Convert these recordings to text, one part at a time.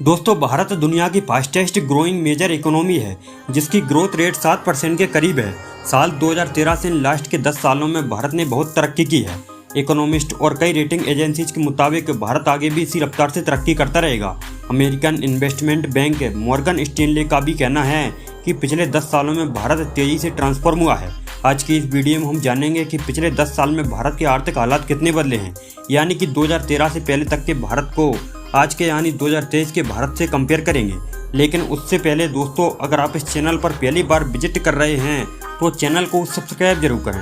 दोस्तों, भारत दुनिया की फास्टेस्ट ग्रोइंग मेजर इकोनॉमी है, जिसकी ग्रोथ रेट 7% के करीब है। साल 2013 से लास्ट के 10 सालों में भारत ने बहुत तरक्की की है। इकोनॉमिस्ट और कई रेटिंग एजेंसीज के मुताबिक भारत आगे भी इसी रफ्तार से तरक्की करता रहेगा। American investment bank Morgan Stanley का भी कहना है कि पिछले 10 सालों में भारत तेजी से ट्रांसफॉर्म हुआ है। आज की इस वीडियो में हम जानेंगे कि पिछले 10 साल में भारत के आर्थिक हालात कितने बदले हैं, यानी कि 2013 से पहले तक के भारत को आज के यानी 2023 के भारत से कंपेयर करेंगे। लेकिन उससे पहले दोस्तों, अगर आप इस चैनल पर पहली बार विजिट कर रहे हैं तो चैनल को सब्सक्राइब जरूर करें।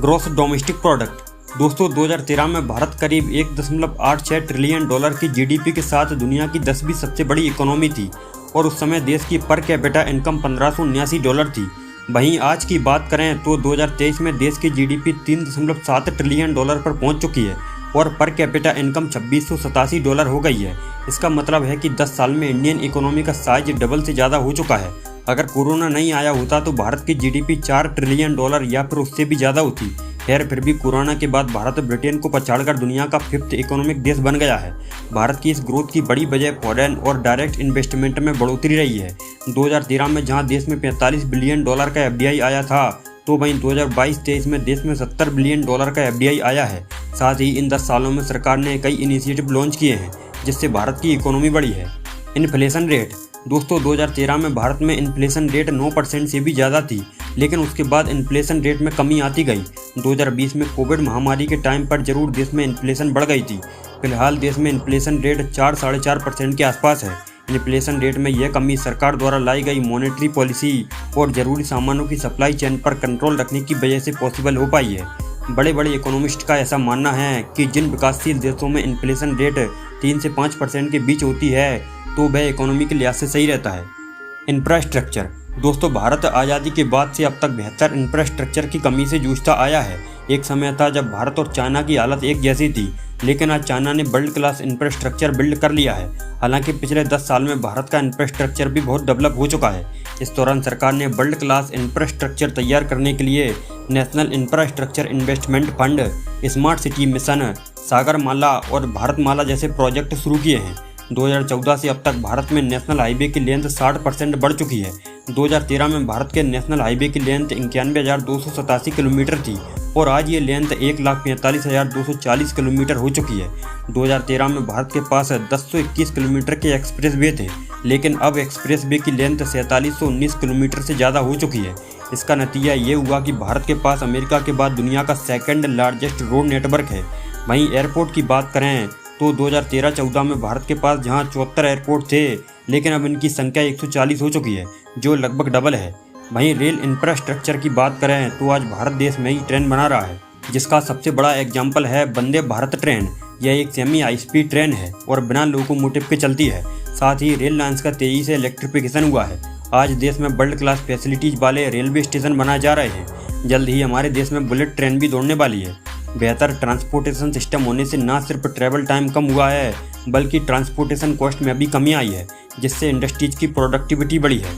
ग्रॉस डोमेस्टिक प्रोडक्ट दोस्तों, 2013 में भारत करीब 1.86 ट्रिलियन डॉलर की जीडीपी के साथ दुनिया की 10वीं सबसे बड़ी इकोनॉमी थी और उस समय देश की पर कैपिटा इनकम $1579 थी। वहीं आज की बात करें तो 2023 में देश की जीडीपी $3.7 ट्रिलियन पर पहुंच चुकी है और पर कैपिटा इनकम $2687 हो गई है। इसका मतलब है कि 10 साल में इंडियन इकोनॉमी का साइज डबल से ज़्यादा हो चुका है। अगर कोरोना नहीं आया होता तो भारत की जीडीपी $4 ट्रिलियन या फिर उससे भी ज़्यादा होती। खैर, फिर भी कोरोना के बाद भारत ब्रिटेन को पछाड़कर दुनिया का 5th इकोनॉमिक देश बन गया है। भारत की इस ग्रोथ की बड़ी वजह फॉरेन और डायरेक्ट इन्वेस्टमेंट में बढ़ोतरी रही है। 2013 में जहां देश में $45 बिलियन का एफडीआई आया था, तो वहीं 2022-23 में देश में $70 बिलियन का एफडीआई आया है। साथ ही इन 10 सालों में सरकार ने कई इनिशिएटिव लॉन्च किए हैं, जिससे भारत की इकोनॉमी बढ़ी है। इन्फ्लेशन रेट दोस्तों, 2013 में भारत में इन्फ्लेशन रेट 9% से भी ज़्यादा थी, लेकिन उसके बाद इन्फ्लेशन रेट में कमी आती गई। 2020 में कोविड महामारी के टाइम पर जरूर देश में इन्फ्लेशन बढ़ गई थी। फिलहाल देश में इन्फ्लेशन रेट 4-4.5% के आसपास है। इन्फ्लेशन रेट में यह कमी सरकार द्वारा लाई गई मॉनेटरी पॉलिसी और ज़रूरी सामानों की सप्लाई चेन पर कंट्रोल रखने की वजह से पॉसिबल हो पाई है। बड़े इकोनॉमिस्ट का ऐसा मानना है कि जिन विकासशील देशों में इन्फ्लेशन रेट 3 से 5% के बीच होती है तो वह इकोनॉमी के लिहाज से सही रहता है। इंफ्रास्ट्रक्चर दोस्तों, भारत आज़ादी के बाद से अब तक बेहतर इंफ्रास्ट्रक्चर की कमी से जूझता आया है। एक समय था जब भारत और चाइना की हालत एक जैसी थी, लेकिन आज चाइना ने वर्ल्ड क्लास इंफ्रास्ट्रक्चर बिल्ड कर लिया है। हालांकि पिछले 10 साल में भारत का इंफ्रास्ट्रक्चर भी बहुत डेवलप हो चुका है। इस दौरान सरकार ने वर्ल्ड क्लास इंफ्रास्ट्रक्चर तैयार करने के लिए national infrastructure investment fund, smart city mission, Sagarmala और भारतमाला जैसे प्रोजेक्ट शुरू किए हैं। 2014 से अब तक भारत में नेशनल हाईवे की लेंथ 60% बढ़ चुकी है। 2013 में भारत के नेशनल हाईवे की लेंथ 91,287 किलोमीटर थी और आज ये लेंथ 1,45,240 किलोमीटर हो चुकी है। 2013 में भारत के पास 1021 किलोमीटर के एक्सप्रेस वे थे, लेकिन अब एक्सप्रेस वे की लेंथ 4719 किलोमीटर से ज़्यादा हो चुकी है। इसका नतीजा ये हुआ कि भारत के पास अमेरिका के बाद दुनिया का सेकंड लार्जेस्ट रोड नेटवर्क है। वहीं एयरपोर्ट की बात करें तो 2013-14 में भारत के पास जहां 74 एयरपोर्ट थे, लेकिन अब इनकी संख्या 140 हो चुकी है, जो लगभग डबल है। वहीं रेल इंफ्रास्ट्रक्चर की बात करें तो आज भारत देश में ही ट्रेन बना रहा है, जिसका सबसे बड़ा एग्जाम्पल है वंदे भारत ट्रेन। यह एक सेमी हाई स्पीड ट्रेन है और बिना लोकोमोटिव के चलती है। साथ ही रेल लाइन्स का तेजी से इलेक्ट्रिफिकेशन हुआ है। आज देश में वर्ल्ड क्लास फैसिलिटीज वाले रेलवे स्टेशन बनाए जा रहे हैं। जल्द ही हमारे देश में बुलेट ट्रेन भी दौड़ने वाली है। बेहतर ट्रांसपोर्टेशन सिस्टम होने से न सिर्फ ट्रैवल टाइम कम हुआ है, बल्कि ट्रांसपोर्टेशन कॉस्ट में भी कमी आई है, जिससे इंडस्ट्रीज की प्रोडक्टिविटी बढ़ी है।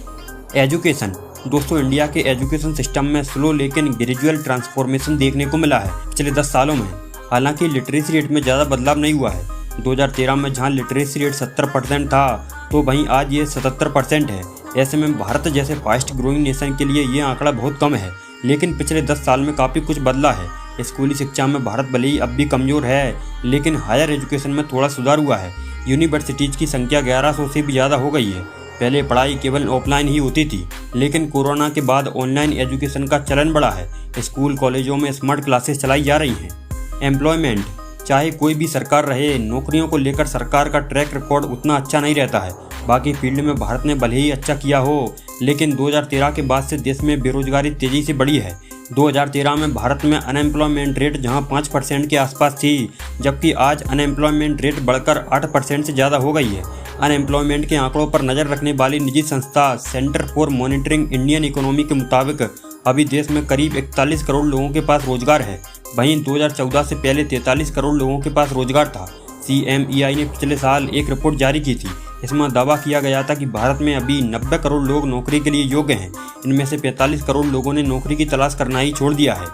एजुकेशन दोस्तों, इंडिया के एजुकेशन सिस्टम में स्लो लेकिन ग्रेजुअल ट्रांसफॉर्मेशन देखने को मिला है पिछले 10 सालों में। हालांकि लिटरेसी रेट में ज़्यादा बदलाव नहीं हुआ है। 2013 में जहां लिटरेसी रेट 70% था, तो वहीं आज ये 77% है। ऐसे में भारत जैसे फास्ट ग्रोइंग नेशन के लिए ये आंकड़ा बहुत कम है, लेकिन पिछले 10 साल में काफ़ी कुछ बदला है। स्कूली शिक्षा में भारत भले ही अब भी कमज़ोर है, लेकिन हायर एजुकेशन में थोड़ा सुधार हुआ है। यूनिवर्सिटीज़ की संख्या 1100 से भी ज़्यादा हो गई है। पहले पढ़ाई केवल ऑफलाइन ही होती थी, लेकिन कोरोना के बाद ऑनलाइन एजुकेशन का चलन बढ़ा है। स्कूल कॉलेजों में स्मार्ट क्लासेस चलाई जा रही हैं। एम्प्लॉयमेंट चाहे कोई भी सरकार रहे, नौकरियों को लेकर सरकार का ट्रैक रिकॉर्ड उतना अच्छा नहीं रहता है। बाकी फील्ड में भारत ने भले ही अच्छा किया हो, लेकिन 2013 के बाद से देश में बेरोजगारी तेज़ी से बढ़ी है। 2013 में भारत में अनएम्प्लॉयमेंट रेट जहां 5% के आसपास थी, जबकि आज अनएम्प्लॉयमेंट रेट बढ़कर 8% से ज़्यादा हो गई है। अनएम्प्लॉयमेंट के आंकड़ों पर नज़र रखने वाली निजी संस्था centre for monitoring Indian economy के मुताबिक अभी देश में करीब 41 करोड़ लोगों के पास रोजगार है। वहीं 2014 से पहले 43 करोड़ लोगों के पास रोजगार था। CMEI ने पिछले साल एक रिपोर्ट जारी की थी। इसमें दावा किया गया था कि भारत में अभी 90 करोड़ लोग नौकरी के लिए योग्य हैं। इनमें से 45 करोड़ लोगों ने नौकरी की तलाश करना ही छोड़ दिया है।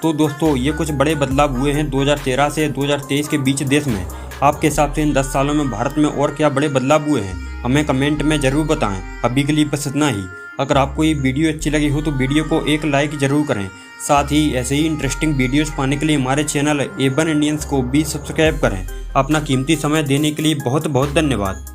तो दोस्तों, ये कुछ बड़े बदलाव हुए हैं 2013 से 2023 के बीच देश में। आपके हिसाब से इन 10 सालों में भारत में और क्या बड़े बदलाव हुए हैं? हमें कमेंट में ज़रूर बताएं। अभी के लिए बस इतना ही। अगर आपको ये वीडियो अच्छी लगी हो तो वीडियो को एक लाइक ज़रूर करें। साथ ही ऐसे ही इंटरेस्टिंग वीडियोस पाने के लिए हमारे चैनल A1 इंडियंस को भी सब्सक्राइब करें। अपना कीमती समय देने के लिए बहुत बहुत धन्यवाद।